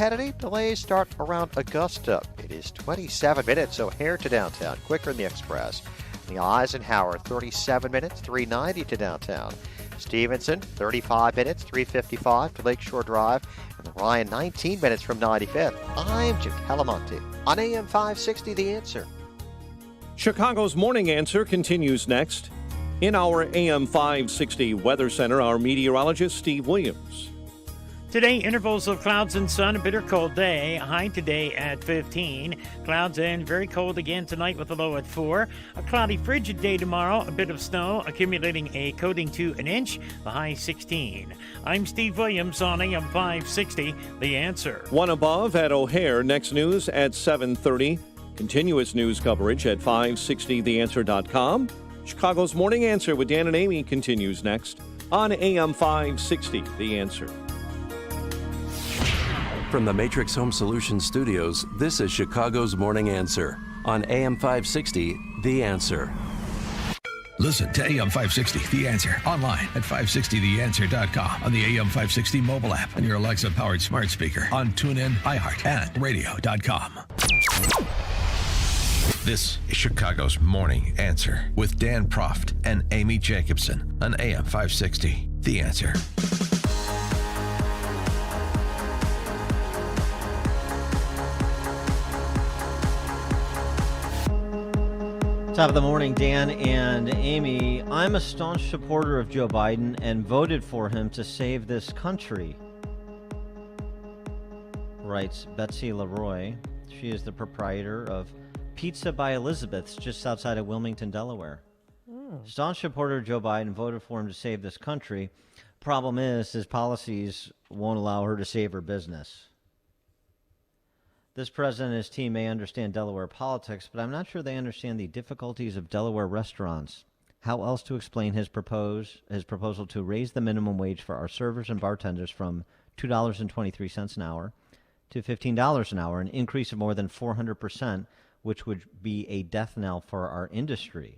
Kennedy, delays start around Augusta. It is 27 minutes O'Hare to downtown, quicker in the express. The Eisenhower, 37 minutes, 390 to downtown. Stevenson, 35 minutes, 355 to Lakeshore Drive. And the Ryan, 19 minutes from 95th. I'm Jim Calamonte on AM 560, The Answer. Chicago's Morning Answer continues next. In our AM 560 Weather Center, our meteorologist, Steve Williams. Today, intervals of clouds and sun, a bitter cold day. High today at 15. Clouds and very cold again tonight with a low at 4. A cloudy, frigid day tomorrow. A bit of snow accumulating a coating to an inch. The high 16. I'm Steve Williams on AM 560, The Answer. One above at O'Hare. Next news at 7:30. Continuous news coverage at 560theanswer.com. Chicago's Morning Answer with Dan and Amy continues next on AM 560, The Answer. From the Matrix Home Solutions studios, this is Chicago's Morning Answer on AM 560, The Answer. Listen to AM 560, The Answer, online at 560theanswer.com, on the AM 560 mobile app, on your Alexa-powered smart speaker, on TuneIn, iHeart, and radio.com. This is Chicago's Morning Answer with Dan Proft and Amy Jacobson on AM 560, The Answer. Top of the morning, Dan and Amy. I'm a staunch supporter of Joe Biden and voted for him to save this country, writes Betsy Leroy. She is the proprietor of Pizza by Elizabeth's just outside of Wilmington, Delaware. Staunch supporter of Joe Biden, voted for him to save this country. Problem is, his policies won't allow her to save her business. This president and his team may understand Delaware politics, but I'm not sure they understand the difficulties of Delaware restaurants. How else to explain his proposal to raise the minimum wage for our servers and bartenders from $2.23 an hour to $15 an hour, an increase of more than 400%, which would be a death knell for our industry.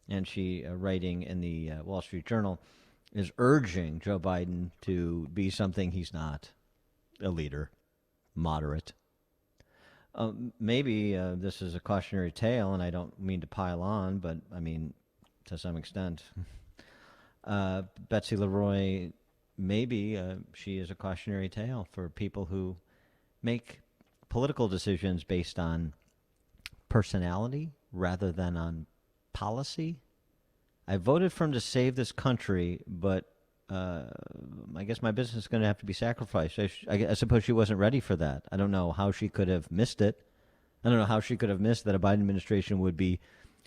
And she, writing in the Wall Street Journal, is urging Joe Biden to be something he's not, a leader, moderate. Maybe this is a cautionary tale, and I don't mean to pile on, but I mean, to some extent. Betsy Leroy, maybe she is a cautionary tale for people who make political decisions based on personality rather than on policy. I voted for him to save this country, but I guess my business is going to have to be sacrificed. I suppose she wasn't ready for that. I don't know how she could have missed it. I don't know how she could have missed that a Biden administration would be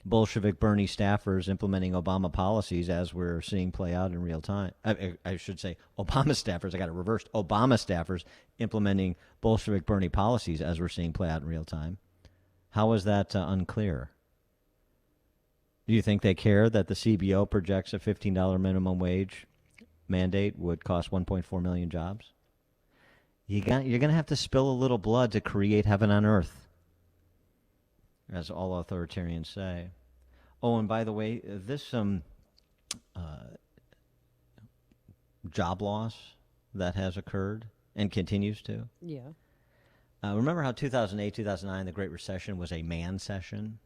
Bolshevik Bernie staffers implementing Obama policies as we're seeing play out in real time. I should say Obama staffers. I got it reversed. Obama staffers implementing Bolshevik Bernie policies as we're seeing play out in real time. How is that unclear? Do you think they care that the CBO projects a $15 minimum wage mandate would cost 1.4 million jobs? You're going to have to spill a little blood to create heaven on earth, as all authoritarians say. Oh, and by the way, this job loss that has occurred and continues to. Yeah. Remember how 2008, 2009, the Great Recession was a man session?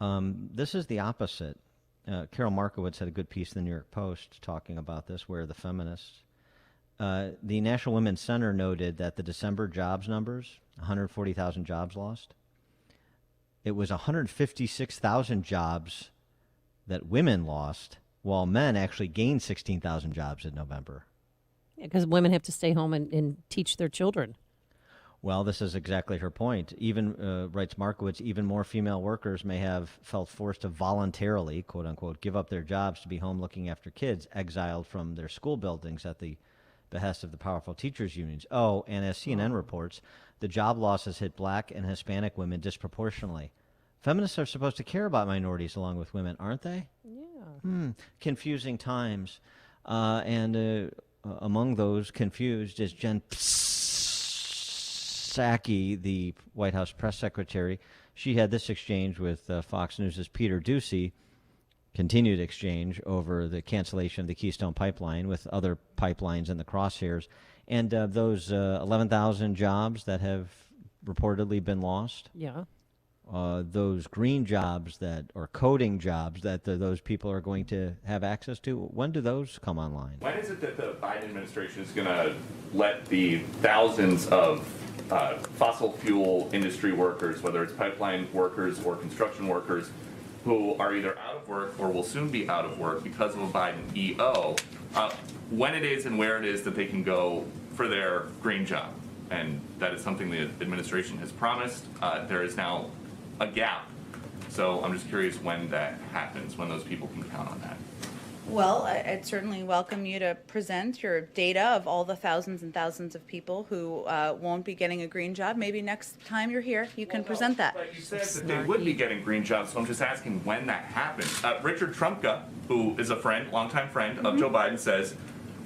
This is the opposite. Carol Markowitz had a good piece in the New York Post talking about this, where the feminists. The National Women's Center noted that the December jobs numbers, 140,000 jobs lost. It was 156,000 jobs that women lost, while men actually gained 16,000 jobs in November. Yeah, because women have to stay home and teach their children. Well, this is exactly her point. Even, writes Markowitz, even more female workers may have felt forced to voluntarily, quote unquote, give up their jobs to be home looking after kids, exiled from their school buildings at the behest of the powerful teachers' unions. Oh, and as CNN reports, the job losses hit black and Hispanic women disproportionately. Feminists are supposed to care about minorities along with women, aren't they? Yeah. Confusing times. And among those confused is Jen Psaki, the White House press secretary. She had this exchange with Fox News' Peter Doocy, continued exchange over the cancellation of the Keystone Pipeline with other pipelines in the crosshairs. And those 11,000 jobs that have reportedly been lost, Yeah. those green jobs or coding jobs that those people are going to have access to, when do those come online? When is it that the Biden administration is going to let the thousands of fossil fuel industry workers, whether it's pipeline workers or construction workers, who are either out of work or will soon be out of work because of a Biden EO, when it is and where it is that they can go for their green job? And that is something the administration has promised. There is now a gap. So I'm just curious when that happens, when those people can count on that. Well, I'd certainly welcome you to present your data of all the thousands and thousands of people who won't be getting a green job. Maybe next time you're here, you can present that. But you said that they would be getting green jobs, so I'm just asking when that happens. Richard Trumka, who is a friend, longtime friend of Joe Biden, says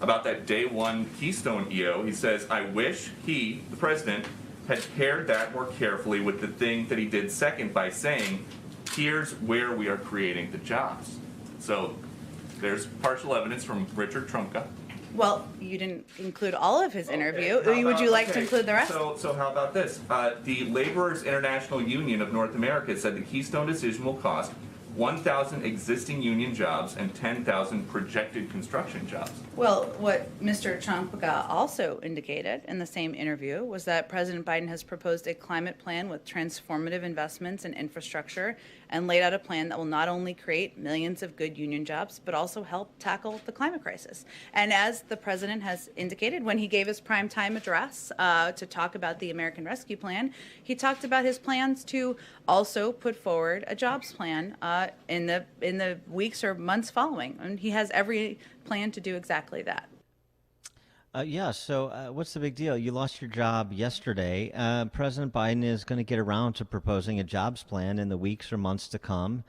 about that day one Keystone EO, he says, I wish he, the president, had paired that more carefully with the thing that he did second by saying, here's where we are creating the jobs. So there's partial evidence from Richard Trumka. Well, you didn't include all of his interview. Would you like to include the rest? So how about this? The Laborers International Union of North America said the Keystone decision will cost 1,000 existing union jobs and 10,000 projected construction jobs. Well, what Mr. Trumka also indicated in the same interview was that President Biden has proposed a climate plan with transformative investments in infrastructure and laid out a plan that will not only create millions of good union jobs, but also help tackle the climate crisis. And as the president has indicated when he gave his primetime address to talk about the American Rescue Plan, he talked about his plans to also put forward a jobs plan in the weeks or months following. And he has every plan to do exactly that. So what's the big deal? You lost your job yesterday. President Biden is going to get around to proposing a jobs plan in the weeks or months to come.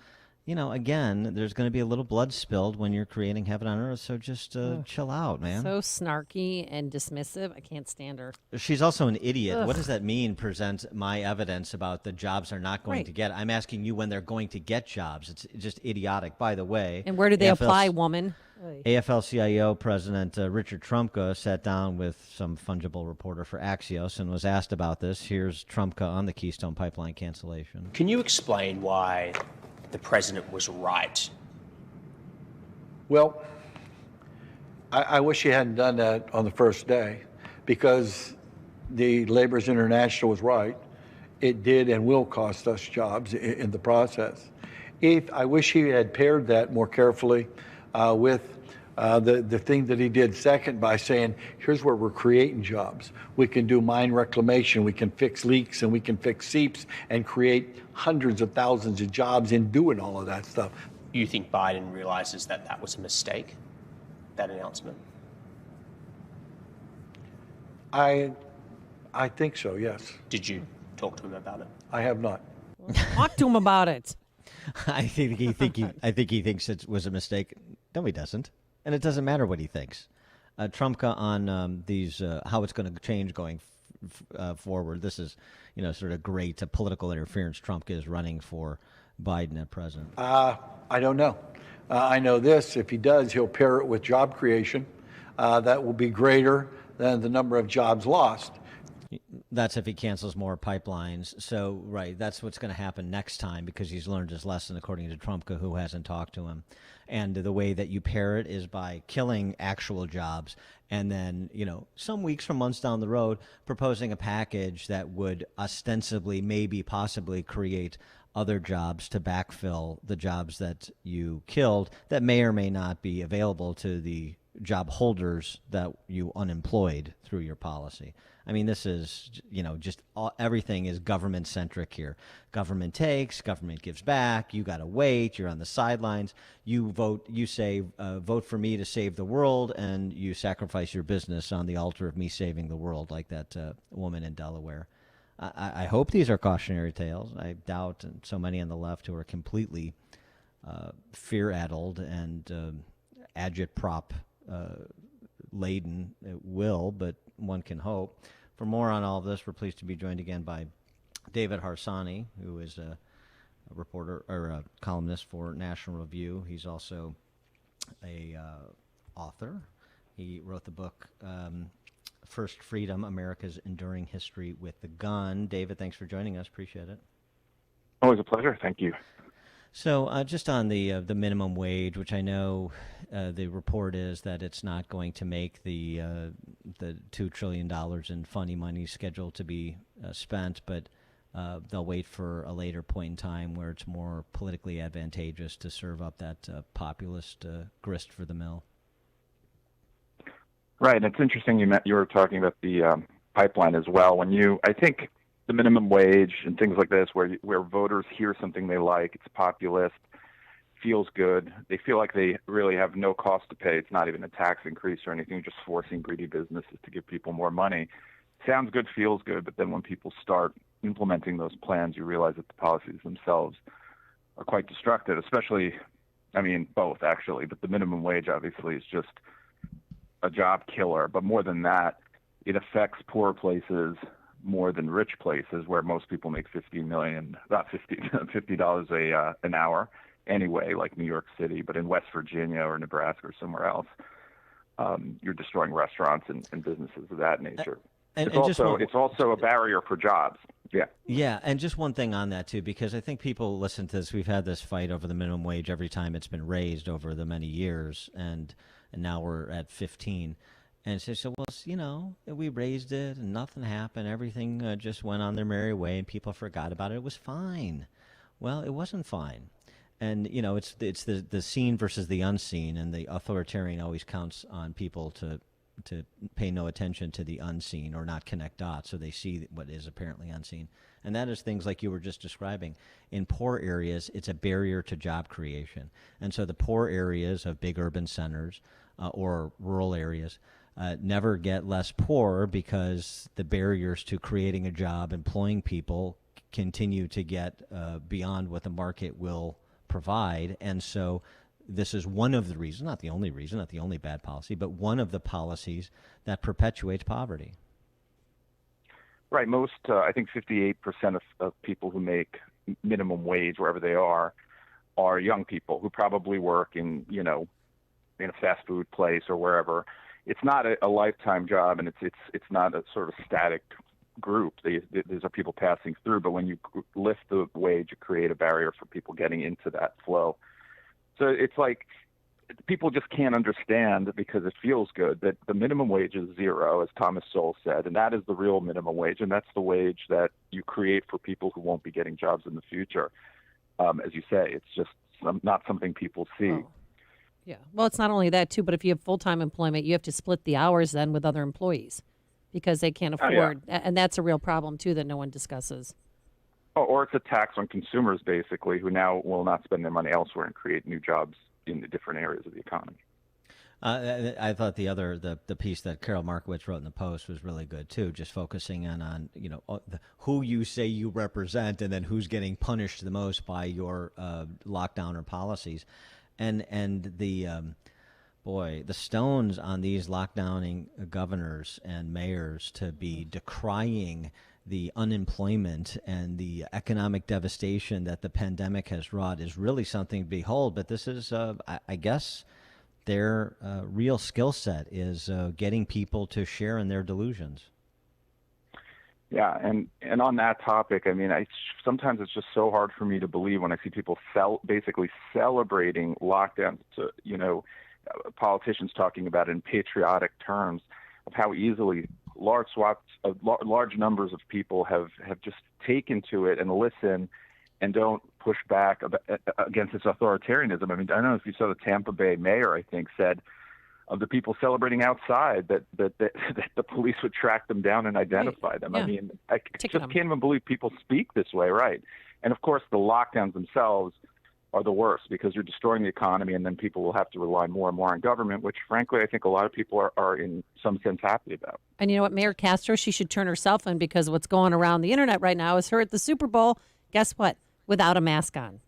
You know, again, there's going to be a little blood spilled when you're creating heaven on earth, so just chill out, man. So snarky and dismissive. I can't stand her. She's also an idiot. Ugh. What does that mean, present my evidence about the jobs they're not going to get? I'm asking you when they're going to get jobs. It's just idiotic, by the way. And where do they apply, woman? AFL-CIO President Richard Trumka sat down with some fungible reporter for Axios and was asked about this. Here's Trumka on the Keystone Pipeline cancellation. Can you explain why the president was right? Well, I wish he hadn't done that on the first day, because the Laborers International was right. It did and will cost us jobs in the process. I wish he had paired that more carefully with the thing that he did second by saying, here's where we're creating jobs. We can do mine reclamation, we can fix leaks, and we can fix seeps and create hundreds of thousands of jobs in doing all of that stuff. You think Biden realizes that that was a mistake, that announcement? I think so, yes. Did you talk to him about it? I have not. Talk to him about it. I think he thinks it was a mistake. No, he doesn't, and it doesn't matter what he thinks. Trumka on these how it's going to change going forward. This is, sort of great political interference. Trumka is running for Biden at president. I don't know. I know this: if he does, he'll pair it with job creation. That will be greater than the number of jobs lost. That's if he cancels more pipelines. So, right, that's what's going to happen next time, because he's learned his lesson, according to Trumka, who hasn't talked to him. And the way that you pair it is by killing actual jobs and then, some weeks or months down the road, proposing a package that would ostensibly, maybe, possibly create other jobs to backfill the jobs that you killed that may or may not be available to the job holders that you unemployed through your policy. I mean, this is, everything is government-centric here. Government takes, government gives back, you got to wait, you're on the sidelines, you vote, you say, vote for me to save the world, and you sacrifice your business on the altar of me saving the world, like that woman in Delaware. I hope these are cautionary tales. I doubt so many on the left who are completely fear-addled and agitprop laden will, but one can hope. For more on all of this, we're pleased to be joined again by David Harsanyi, who is a reporter or a columnist for National Review. He's also a author. He wrote the book First Freedom, America's Enduring History with the Gun. David, thanks for joining us. Appreciate it. Always a pleasure. Thank you. So just on the minimum wage, which I know the report is that it's not going to make the $2 trillion in funny money scheduled to be spent, but they'll wait for a later point in time where it's more politically advantageous to serve up that populist grist for the mill. Right. It's interesting you were talking about the pipeline as well. I think the minimum wage and things like this, where voters hear something they like, it's populist, feels good. They feel like they really have no cost to pay. It's not even a tax increase or anything, just forcing greedy businesses to give people more money. Sounds good, feels good, but then when people start implementing those plans, you realize that the policies themselves are quite destructive, especially, both actually, but the minimum wage obviously is just a job killer. But more than that, it affects poor places more than rich places where most people make $50 an hour anyway, like New York City. But in West Virginia or Nebraska or somewhere else, you're destroying restaurants and businesses of that nature. It's also a barrier for jobs. Yeah. Yeah, and just one thing on that, too, because I think people listen to this. We've had this fight over the minimum wage every time it's been raised over the many years, and now we're at 15. And so, well, we raised it and nothing happened. Everything just went on their merry way and people forgot about it. It was fine. Well, it wasn't fine. And, it's the seen versus the unseen, and the authoritarian always counts on people to pay no attention to the unseen or not connect dots, so they see what is apparently unseen. And that is things like you were just describing. In poor areas, it's a barrier to job creation. And so the poor areas of big urban centers or rural areas never get less poor because the barriers to creating a job, employing people, continue to get beyond what the market will provide. And so this is one of the reasons, not the only reason, not the only bad policy, but one of the policies that perpetuates poverty. Right. Most, I think 58% of people who make minimum wage, wherever they are young people who probably work in a fast food place or wherever. It's not a lifetime job, and it's not a sort of static group. These are people passing through, but when you lift the wage, you create a barrier for people getting into that flow. So it's like people just can't understand, because it feels good, that the minimum wage is zero, as Thomas Sowell said, and that is the real minimum wage, and that's the wage that you create for people who won't be getting jobs in the future. As you say, it's just not something people see. Oh. Yeah. Well, it's not only that, too, but if you have full-time employment, you have to split the hours then with other employees because they can't afford. And that's a real problem, too, that no one discusses. Or it's a tax on consumers, basically, who now will not spend their money elsewhere and create new jobs in the different areas of the economy. I thought the piece that Carol Markowitz wrote in the Post was really good, too, just focusing on who you say you represent and then who's getting punished the most by your lockdown or policies. And the stones on these lockdowning governors and mayors to be decrying the unemployment and the economic devastation that the pandemic has wrought is really something to behold. But this is, I guess, their real skill set is getting people to share in their delusions. Yeah, and on that topic, sometimes it's just so hard for me to believe when I see people basically celebrating lockdowns. Politicians talking about it in patriotic terms of how easily large numbers of people have just taken to it and listen and don't push back against this authoritarianism. I don't know if you saw the Tampa Bay mayor, I think, said of the people celebrating outside that the police would track them down and identify them. Yeah. I just can't even believe people speak this way, right? And of course, the lockdowns themselves are the worst because you're destroying the economy, and then people will have to rely more and more on government, which frankly I think a lot of people are in some sense happy about. And you know what, Mayor Castro, she should turn herself in because what's going around the internet right now is her at the Super Bowl, guess what, without a mask on.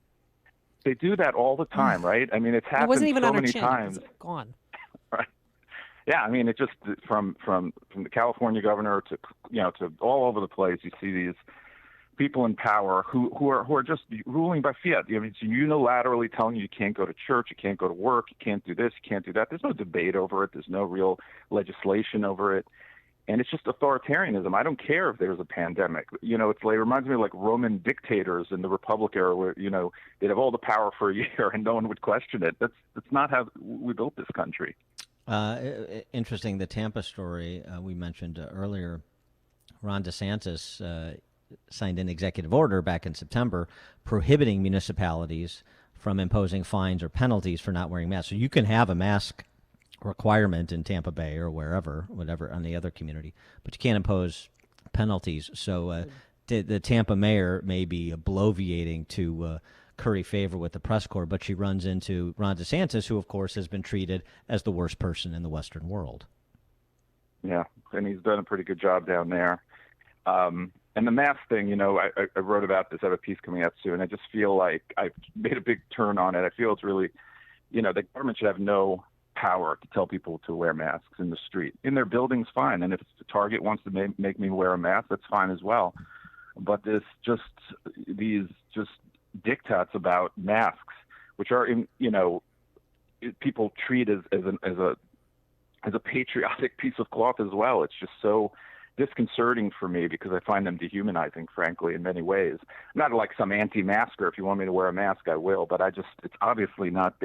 They do that all the time, right? It's happened it wasn't even so on her many chin. times. It was gone. Right. Yeah, it just from the California governor to to all over the place. You see these people in power who are just ruling by fiat. It's unilaterally telling you can't go to church, you can't go to work, you can't do this, you can't do that. There's no debate over it. There's no real legislation over it. And it's just authoritarianism. I don't care if there's a pandemic. It reminds me of like Roman dictators in the Republic era where, they'd have all the power for a year and no one would question it. That's not how we built this country. Interesting, the Tampa story we mentioned earlier. Ron DeSantis signed an executive order back in September prohibiting municipalities from imposing fines or penalties for not wearing masks. So you can have a mask requirement in Tampa Bay or whatever, on the other community, but you can't impose penalties. So the Tampa mayor may be bloviating to curry favor with the press corps, but she runs into Ron DeSantis, who, of course, has been treated as the worst person in the Western world. Yeah, and he's done a pretty good job down there. And the mask thing, I wrote about this. I have a piece coming out soon. I just feel like I've made a big turn on it. I feel it's really, the government should have no power to tell people to wear masks in the street. In their buildings, fine. And if the Target wants to make me wear a mask, that's fine as well. But these diktats about masks, which are people treat as a patriotic piece of cloth as well. It's just so disconcerting for me because I find them dehumanizing, frankly, in many ways. I'm not like some anti-masker. If you want me to wear a mask, I will. But it's obviously not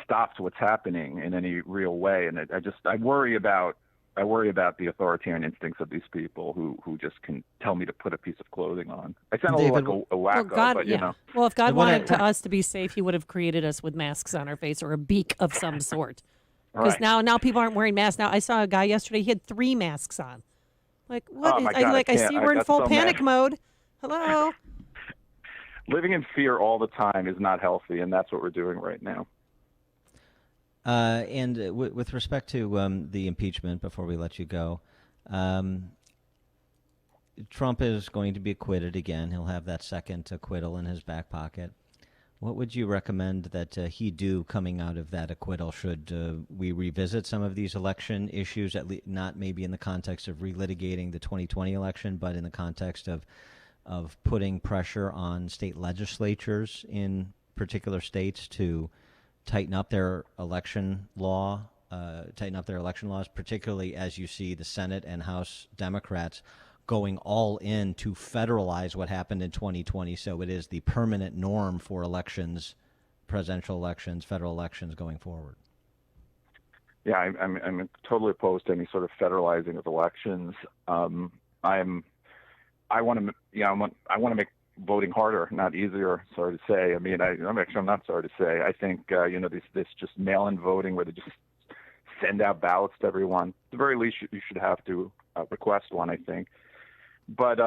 stopped what's happening in any real way. And I worry about the authoritarian instincts of these people who just can tell me to put a piece of clothing on. I sound a little like a wacko, but you know. Well, if God wanted us to be safe, he would have created us with masks on our face or a beak of some sort. Because now people aren't wearing masks. Now I saw a guy yesterday; he had 3 masks on. Like what? Oh my God, I see we're in full panic mode. Hello. Living in fear all the time is not healthy, and that's what we're doing right now. And with respect to the impeachment, before we let you go, Trump is going to be acquitted again. He'll have that second acquittal in his back pocket. What would you recommend that he do coming out of that acquittal? Should we revisit some of these election issues, not maybe in the context of relitigating the 2020 election, but in the context of putting pressure on state legislatures in particular states to tighten up their election laws, particularly as you see the Senate and House Democrats going all in to federalize what happened in 2020, so it is the permanent norm for elections, presidential elections, federal elections going forward. Yeah, I'm totally opposed to any sort of federalizing of elections. I want to make voting harder, not easier. Sorry to say. I mean, I'm not sorry to say. I think this just mail-in voting where they just send out ballots to everyone. At the very least, you should have to request one, I think. But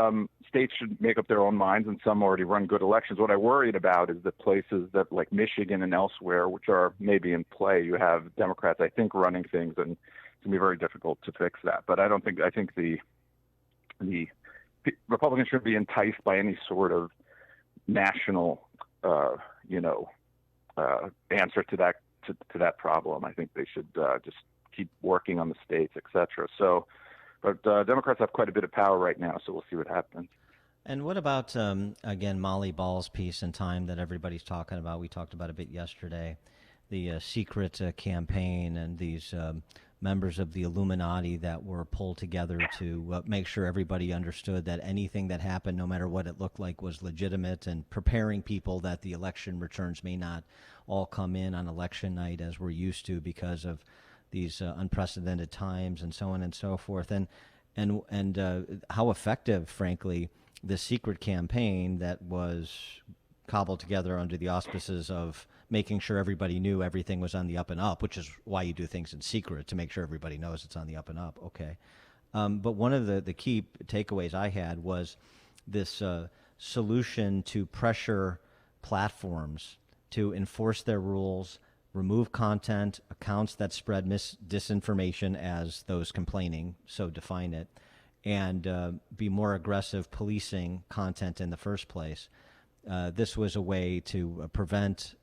states should make up their own minds, and some already run good elections. What I worried about is the places that, like Michigan and elsewhere, which are maybe in play, you have Democrats, I think, running things, and it's going to be very difficult to fix that. But I think the Republicans shouldn't be enticed by any sort of national, answer to that problem. I think they should just keep working on the states, et cetera. So. But Democrats have quite a bit of power right now, so we'll see what happens. And what about, again, Molly Ball's piece in Time that everybody's talking about? We talked about a bit yesterday, the secret campaign and these members of the Illuminati that were pulled together to make sure everybody understood that anything that happened, no matter what it looked like, was legitimate, and preparing people that the election returns may not all come in on election night as we're used to because of these unprecedented times and so on and so forth, and how effective, frankly, the secret campaign that was cobbled together under the auspices of making sure everybody knew everything was on the up and up, which is why you do things in secret, to make sure everybody knows it's on the up and up. Okay, but one of the key takeaways I had was this solution to pressure platforms to enforce their rules, remove content, accounts that spread disinformation as those complaining, so define it, and be more aggressive policing content in the first place. This was a way to prevent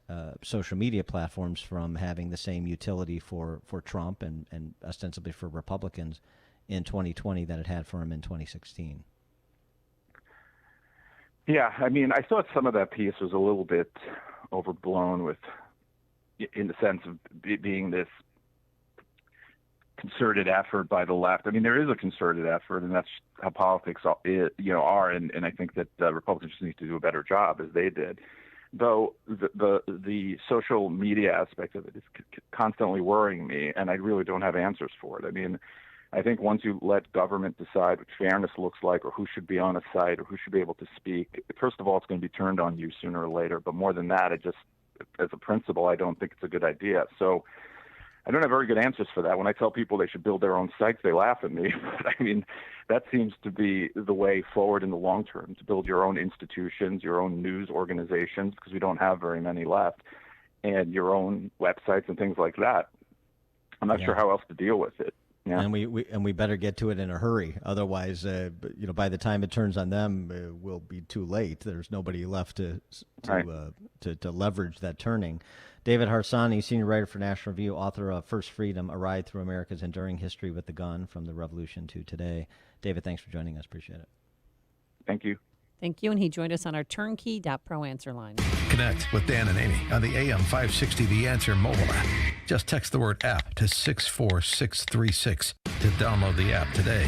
social media platforms from having the same utility for Trump and ostensibly for Republicans in 2020 that it had for him in 2016. Yeah, I mean, I thought some of that piece was a little bit overblown in the sense of being this concerted effort by the left. I mean, there is a concerted effort, and that's how politics are. And I think that Republicans just need to do a better job, as they did. Though the social media aspect of it is constantly worrying me, and I really don't have answers for it. I mean, I think once you let government decide what fairness looks like, or who should be on a site, or who should be able to speak, first of all, it's going to be turned on you sooner or later. But more than that, as a principle, I don't think it's a good idea. So I don't have very good answers for that. When I tell people they should build their own sites, they laugh at me. But I mean, that seems to be the way forward in the long term, to build your own institutions, your own news organizations, because we don't have very many left, and your own websites and things like that. I'm not sure how else to deal with it. Yeah. And we better get to it in a hurry. Otherwise, by the time it turns on them, we'll be too late. There's nobody left to leverage that turning. David Harsanyi, senior writer for National Review, author of First Freedom: A Ride Through America's Enduring History with the Gun, From the Revolution to Today. David, thanks for joining us. Appreciate it. Thank you. Thank you. And he joined us on our turnkey.pro answer line. Connect with Dan and Amy on the AM 560 The Answer mobile app. Just text the word app to 64636 to download the app today.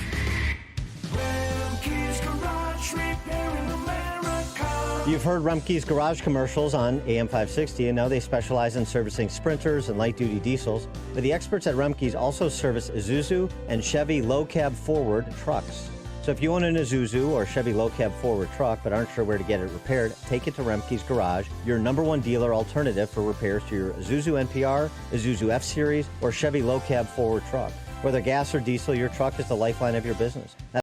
You've heard Rumpke's Garage commercials on AM 560, and now they specialize in servicing Sprinters and light-duty diesels. But the experts at Rumpke's also service Isuzu and Chevy low-cab forward trucks. So if you own an Isuzu or Chevy low-cab forward truck but aren't sure where to get it repaired, take it to Rumpke's Garage, your #1 dealer alternative for repairs to your Isuzu NPR, Isuzu F-Series, or Chevy low-cab forward truck. Whether gas or diesel, your truck is the lifeline of your business.